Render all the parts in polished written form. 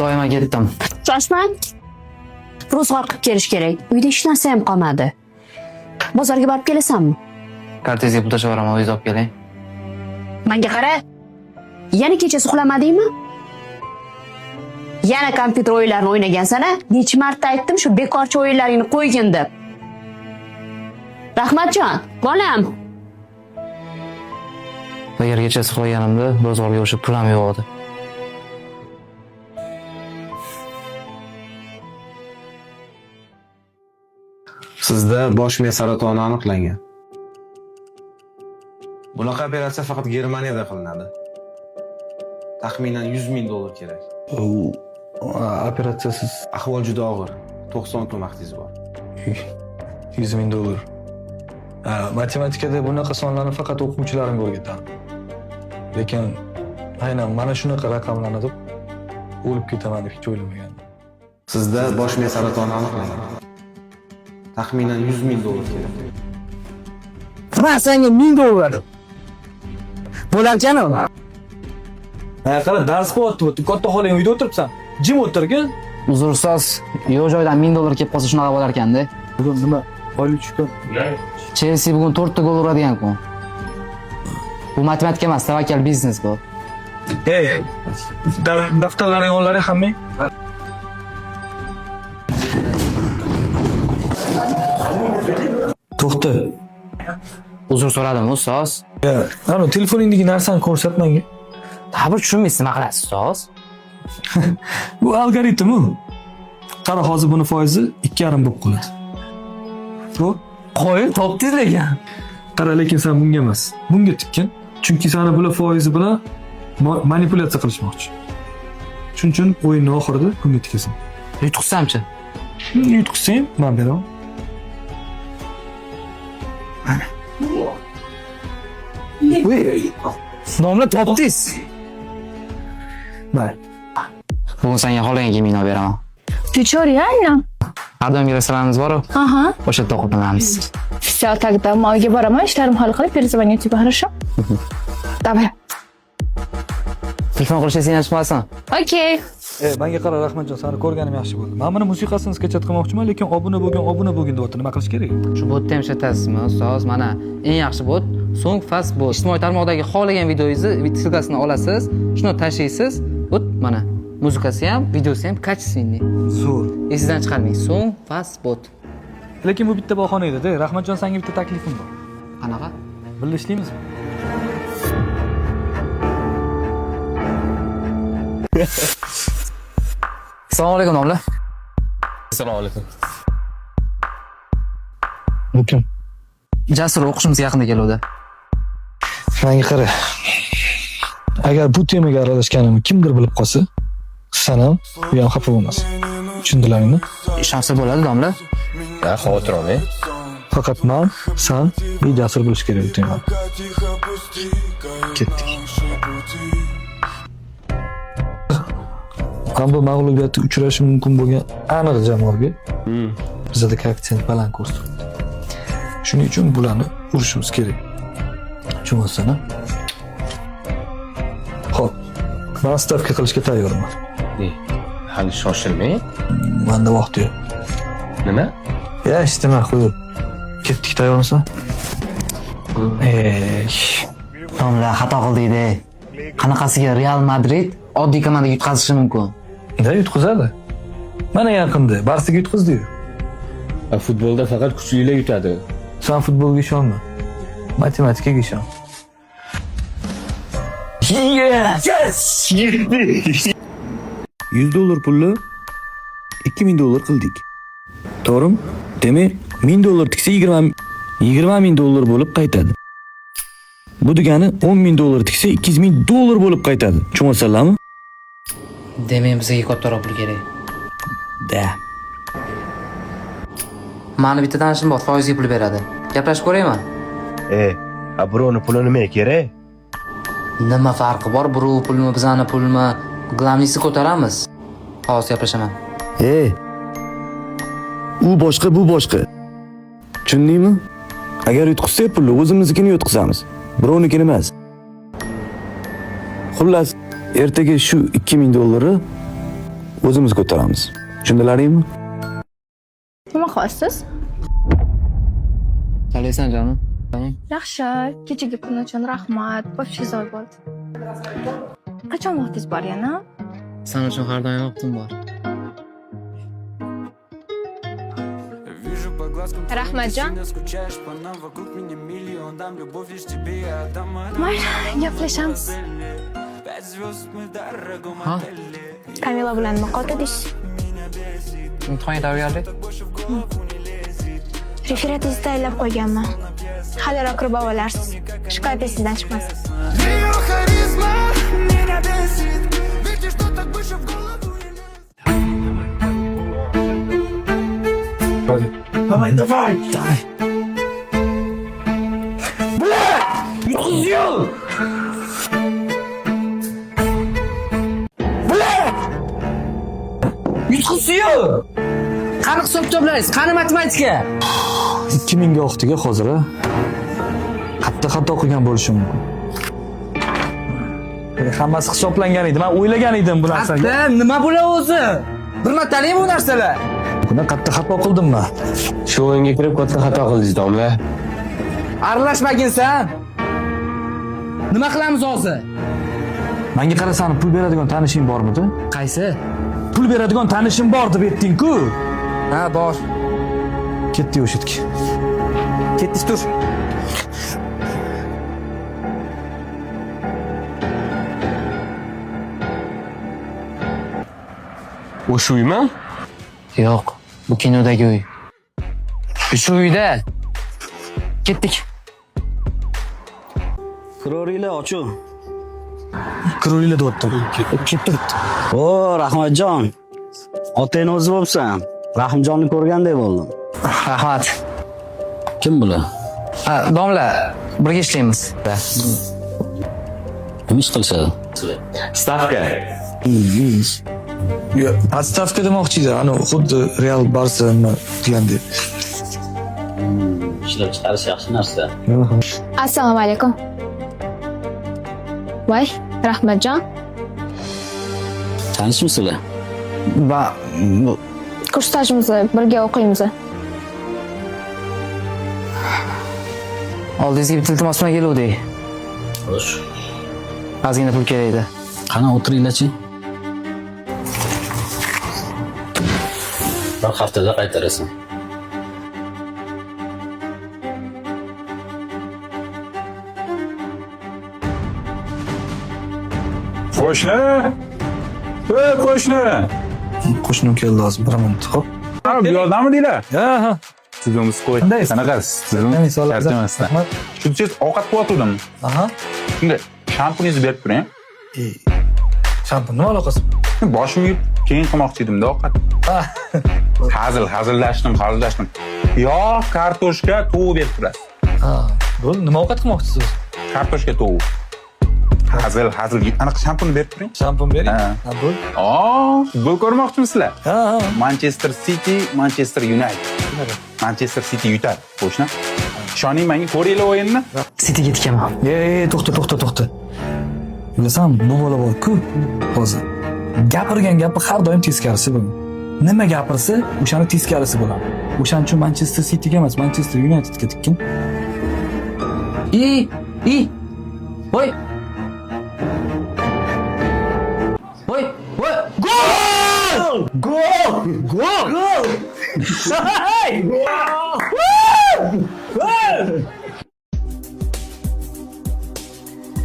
Doyma ketdim. Shoshmang. Ro'zg'or qilib kelish kerak. Uyda hech narsa ham qolmadi. Bozorga borib kelasanmi? Kartezga pul tashlab boraman, o'zingiz olib keling. Menga qara. Yana kechasi uxlamadingmi? Yana kompyuter o'yinlarini o'ynagansan-a? Necha marta aytdim shu bekorchi o'yinlaringni qo'ygin deb. Rahmatjon, bolam. Agar kechasi uxlaganimda bozorga o'sha pulim yo'q edi. Sizda bosh miya saratoni aniqlangan. Bunaqa operatsiya faqat Germaniyada qilinadi. Taxminan $100,000 kerak. Operatsiyasiz Ahvol juda og'ir. 90 kun vaqtingiz bor. $100,000. Matematikada bunaqa sonlarni faqat o'quvchilarimga o'rgataman. Lekin aynan mana shunaqa raqamlarni deb o'lib ketaman deb hech o'ylamagandim. Sizda bosh miya saratoni aniqlangan. Taxminan $100,000 kerak. Men senga $1000 berdim. Bo'larkan-ku. Qara, dars bo'lyapti. Katta xolang uyda o'tiribsan. Jim o'tirgin. Uzr ustoz, yo'q joydan $1000 kelib qolsa shunaqa bo'lar ekanda. Bugun nima? Oylik tushgan. Chelsea bugun 4 ta gol uradigan-ku. Bu matematika emas, tavakkal biznes bu. Ey, daftarlaring onlaring hammang. To'xta. Uzr so'radim ustoz. Ana telefoningdagi narsani ko'rsat menga. Ta'bir tushunmaysiz, nima qilasiz ustoz? Bu algoritm u. Qara, hozir buni foizi 2,5 bo'lib qoladi. To'p. Qo'yib topdingiz lekin. Qara, lekin sen bunga emas. Bunga tikkan. Chunki seni bular foizi bilan manipulyatsiya qilishmoqchi. Shuning uchun o'yinning oxirida bunga tikasan. Yutqizsamchi? Yutqizsang, men beraman. Nomla topdingiz. Mayli. Bugun senga xohlagan kiyimingni beraman. Ты чё, реально? Ardamga restoranimiz bor-ku. Ага. O'sha yerda ovqatlanamiz. Все, тогда uyga boraman, ishlarim hal qilib перезвоню тебе, хорошо? Давай. Telefon qilishni sen chiqmasin. Окей. Menga qara, Rahmatjon, seni ko'rganim yaxshi bo'ldi. Men buni musiqasini sketchat qilmoqchiman, lekin obuna bo'lgin deyapti. Nima qilish kerak? Shu botni ham ishlatasizmi, ustoz? Mana eng yaxshi bot, so'ng fast bot. Ijtimoiy tarmoqdagi xohlagan videongizni silkasini olasiz, shuni tashlaysiz. Bot mana muzikasi ham, videosi ham качественный. Zo'r. Esingizdan chiqarmang. So'ng fast bot. Lekin bu bitta bahona edi-da. Rahmatjon, senga bitta taklifim bor. Qanaqa? Birga ishlaymizmi? Assalomu alaykum domla. Assalomu alaykum. Bu kim? Jasur o'qishimiz yaqinda keluvdi. Menga qara. Agar bu temaga aralashganimni kimdir bilib qolsa, sen ham u ham xafa bo'lmasin. Tushundilaringmi? Ishonsa bo'ladi domla. Xavotir olmang. Faqat men, sen va Jasur bilish kerak bu temani. Ketdik. Bu mag'lubiyatga uchrashi mumkin bo'lgan aniq jamoaga bizda koeffitsient baland ko'rsatdi. Shuning uchun bularni urishimiz kerak. Tushunasizmi? Xo'p, men stavka qilishga tayyorman. Hali shoshilmang. Menda vaqt yo'q. Nima? Ya, ishtama qo'yib. Ketdik, tayyormisan? Domla xato qildik-da. Qanaqasiga Real Madrid oddiy komandaga yutqazishi mumkin? Da yutqizadi. Mana yaqinda Barsaga yutqizdi-yu. Futbolda faqat kuchlilar yutadi. Sen futbolga ishonma. Matematikaga ishon. $100 pulni $2,000 qildik. To'g'rimi? Demak, $1000 tiksa $20,000 bo'lib qaytadi. Bu degani $10,000 tiksa $200,000 bo'lib qaytadi. Tushunasizlarmi? Demak, bizga kattaroq pul kerak. Da. Mani bitta tanishim bor, foizga pul beradi. Gaplashib ko'raymi? Birovni puli nima kerak? Nima farqi bor? Birov pulmi, bizani pulmi? Glavnisi ko'taramiz. Hozir gaplashaman. U boshqa, bu boshqa. Tushundingmi? Agar yutqizsak pulni o'zimiznikini yutqizamiz. Birovnikini emas. Xullas, ertaga shu $2,000 o'zimiz ko'taramiz. Tushundilaringmi? Nima qilyapsiz? Qalaysan jonim? Tamam. Yaxshi. Kechagi kun uchun rahmat. Вообще zo'r bo'ldi. Qachon vaqtingiz bor yana? Sen uchun har doim vaqtim bor. Rahmatjon. Mayli, gaplashamiz. Ha? Kamila bilan nima qotdingiz? Imtihon tayyorgarlik. Referatingizni tayyorlab qo'yganman. Haliroq kirib olarsiz. Shikoyat esingizdan chiqmasin. Давай, давай. Yutqizıyor. Yutqizıyor. Qani hisob toplaysiz? Qani matematika? 2000 ga o'qitiga hozir xatda xato qilgan bo'lishim mumkin. Hammasi hisoblangan edi. Men o'ylagan edim bu narsaga. Nima bo'ladi o'zi? Bir martalik bu narsalar. Buni qattiq xato qildimmi? Shu o'yinga kirib katta xato qildingiz, domla. Aralashmagin sen. Nima qilamiz hozir? Menga qarasam pul beradigan tanishing bormidi? Qaysi? Pul beradigan tanishim bor deb aytding-ku. Ha, bor. Ketdi o'sha yerga. Ketdingiz tur. O'sha uymi? Yo'q, bu kinodagi uy. Shu uyda. Ketdik. Kiroringlar ochuv. Kiroringlar deyapti. Ketdi. O, Rahmatjon. Otang o'zi bo'lsan. Rahimjonni ko'rgandek bo'ldim. Rahmat. Kim bular? Ha, domla, birga ishlaymiz. Nima ish qilishadi? Stavka. Yo, odstavka demoqchi edi. Ana xuddi Real Barsa nima degandek. Ishlab chiqarish yaxshi narsa. Assalomu alaykum. Voy, Rahmatjon. Tanishmisizlar? Va Kursdashimizni birga o'qiymiz. oldingizga bitta iltimos bilan keluvdik. Xo'sh. Ozgina pul kerak edi. Qani o'tiringlarchi. Bir haftada qaytarasan. Qo'shni! Ey qo'shni! Qo'shnim keldi hozir bir minut. Xo'p. Bu yordammi deylar? Ha. Sizimiz qo'y. Qanday? Qanaqasiz? Sizim charchamasdan. Shuncha ovqat qilyotgandim. Aha. Shunday shampuningizni berib turing. Shampun nima aloqasi? Boshimni yuvib keyin qilmoqchi edimda ovqat. Hazillashdim. Yog', kartoshka, tovuq berib turasiz. Ha. Bo'l, nima ovqat qilmoqchisiz? Kartoshka, tovuq. Hazil. Aniq shampun berib turing. Shampun bering. Ha. Bo'l. Futbol ko'rmoqchimisizlar? Ha. Manchester City, Manchester United. Manchester City yutadi, qo'shni. Ishoning menga, ko'ringlar o'yinni. Cityga tikaman. To'xta. Bilasanmi, bu bola bor-ku, hozir. Gapirgan gapi har doim teskarisi bu. Nima gapirsa, o'shani teskarisi bo'ladi. O'shaning uchun Manchester Cityga emas, Manchester Unitedga tikkin. Voy. Gol!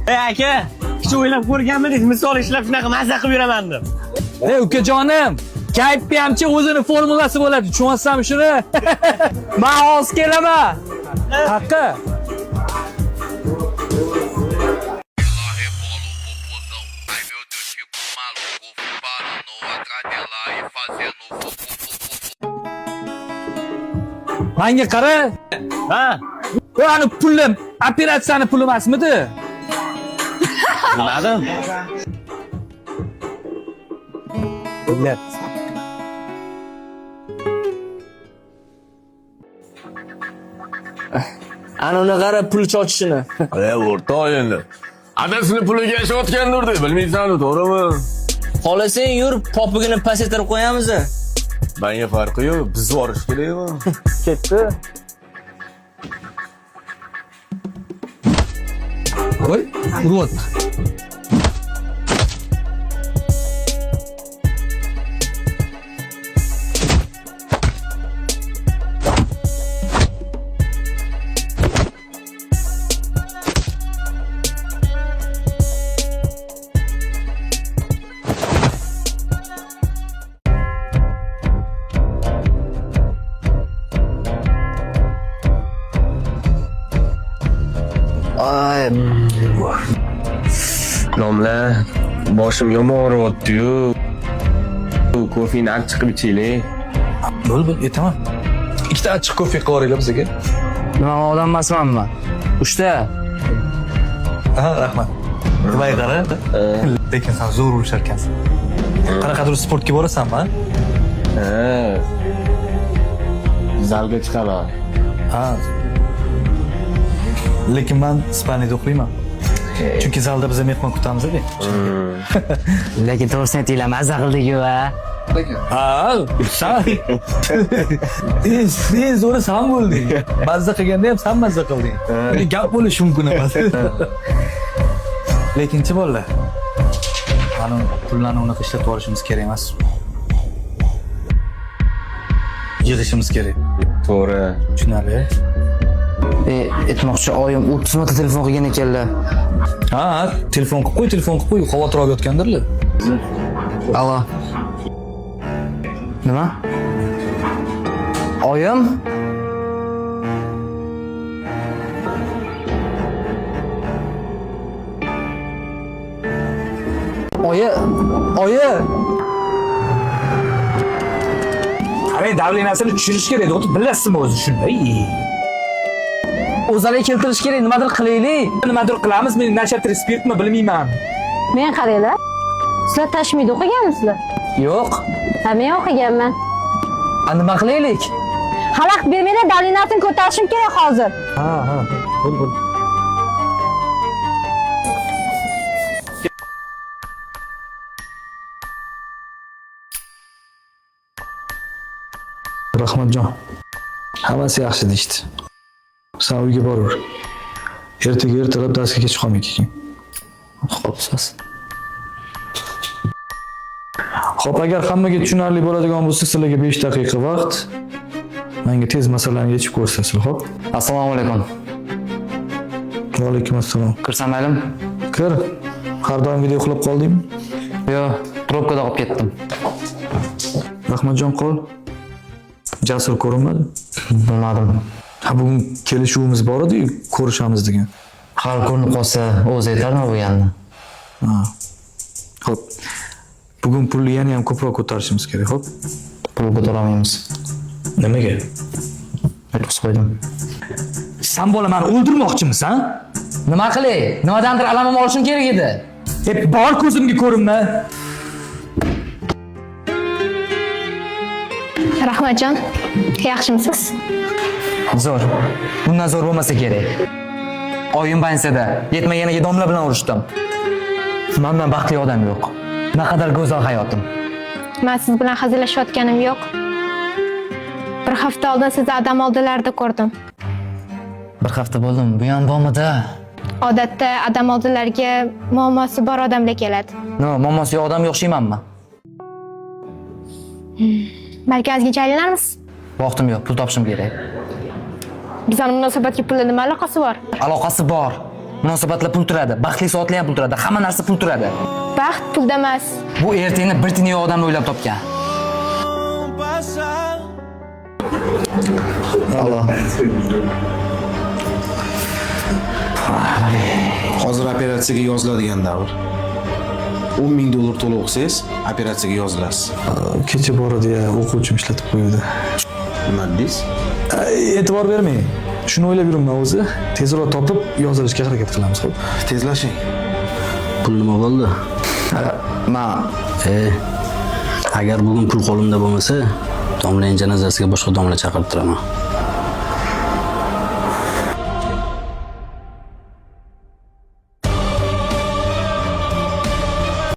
Ey aka, hiç o'ylab ko'rganmidingiz? Misol ishlab shunaqa mazza qilib yuraman deb. Ey ukajonim, kayfiyamchi o'zini formulasi bo'ladi. Tushunyapsanmi shuni? Men hozir kelaman. Haqqi. Menga qara. Ha? Bu ani pulim, operatsiyani puli emasmidi? Nima? Millat. Ana uni qara pul sochishini. O'rtoq endi. Adasini puliga yashayotgandir deb bilmaysan, to'g'rimi? Xohlasang yur, popugini pasaytirib qo'yamiz. Menga farqi yo'q, biz borish kerakmi? Ketdi. Voy, uryapti. Domla, boshim yomon og'riyapti-yu. Kofeni olib chiqib ichaylik. Bo'l, aytaman. Ikkita achchiq kofe qilib yuboringlar bizga. Nima odam emasmanmi? Ushta. Ha, rahmat. Nimaga qara? Lekin sen zo'r urishar ekansan. Qanaqadir sportga borasanmi? Zalga chiqaman. Ha. Lekin men Ispaniyada o'qiyman. Chunki zalda biz mehmon kutamiz-da. Lekin to'g'risini aytinglar, mazza qildik-ku, ha. Ha, sen. Sen zo'ri sen bo'lding. Mazza qilganda ham sen mazza qilding. Gap bo'lishi mumkin emas. Lekinchi bolalar. Mana pullarni unaqa ishlatib olishimiz kerak emas. Yig'ishimiz kerak. To'g'ri. Tushunarli? Aytmoqchi, oyim 30 marta telefon qilgan ekanlar. Ha, telefon qilib qo'y, xavotir olib yotgandirlar. Alo. Nima? Oyim? Oyi. Qarang, davleniyasini tushirish kerak, o'tib bilasizmi o'zi shunday. O'zlariga keltirish kerak, nimadir qilaylik. Nimadir qilamiz, men nashatri spirtmi bilmayman. Men qaranglar. Sizlar tashmid o'qiganmisizlar? Yo'q. Ha, men o'qiganman. Nima qilaylik? Xalaqit bermanglar, davleniyasini ko'tarishim kerak hozir. Ha. Bo'l. Rahmatjon. Hammasi yaxshi deydi. Sen uyga boraver. Ertaga ertalab darsga kech qolmay keling. Xo'p, so'z. Xo'p, agar hammaga tushunarli bo'ladigan bo'lsa, sizlarga 5 daqiqa vaqt. Menga tez masalalarni yechib ko'rsatasiz, xo'p? Assalomu alaykum. Va alaykum assalom. Kirsam maylimi? Kir. Har doimgidek uxlab qoldingmi? Yo'q, trubkada qolib ketdim. Rahmatjon qol. Jasur ko'rinmadi. Bilmadim. Ha, bugun kelishuvimiz bor edi, ko'rishamiz degan. Har ko'rinib qolsa, o'zi aytardimi bu yanni? Ha. Xo'p. Bugun pulni yana ham ko'proq ko'tarishimiz kerak, xo'p? Pul ko'tara olmaymiz. Nimaga? Aytib qo'ydim. Sen bola meni o'ldirmoqchimisan? Nima qilay? Nimadandir alamimni olishim kerak edi. Bor ko'zimga ko'rinma. Rahmatjon, yaxshimisiz? Zo'r. Bundan zo'r bo'lmasa kerak. Oyim bansada yetmaganiga domla bilan urushdim. Mendan baxtli odam yo'q. Naqadar go'zal hayotim. Men siz bilan hazillashayotganim yo'q. Bir hafta oldin sizni adam oldilarida ko'rdim. Bir hafta bo'ldimi? Bu ham bormidi? Odatda adam oldilariga muammosi bor odamlar keladi. Nima, muammosi yo'q odamga o'xshaymanmi? Markazga aylanamiz. Vaqtim yo'q, pul topishim kerak. Bizning munosabatga pulga nima aloqasi bor? Aloqasi bor. Munosabatlar pul turadi, baxtli soatlar ham pul turadi, hamma narsa pul turadi. Baxt pulda emas. Bu ertakni bir tiyin yo'q odamni o'ylab topgan. Alo. Hozir operatsiyaga yoziladigan davr. 10 ming dollar to'lov qilsangiz, operatsiyaga yozilasiz. Kecha bor edi, o'quvchim ishlatib qo'ydi. Nima deysiz? E'tibor bermang. Shuni o'ylab yuribman o'zi. Tezroq topib yozilishga harakat qilamiz, xo'p? Tezlashing. Pul nima bo'ldi? Agar bugun pul qo'limda bo'lmasa, domlaning janozasiga boshqa domla chaqirib turaman.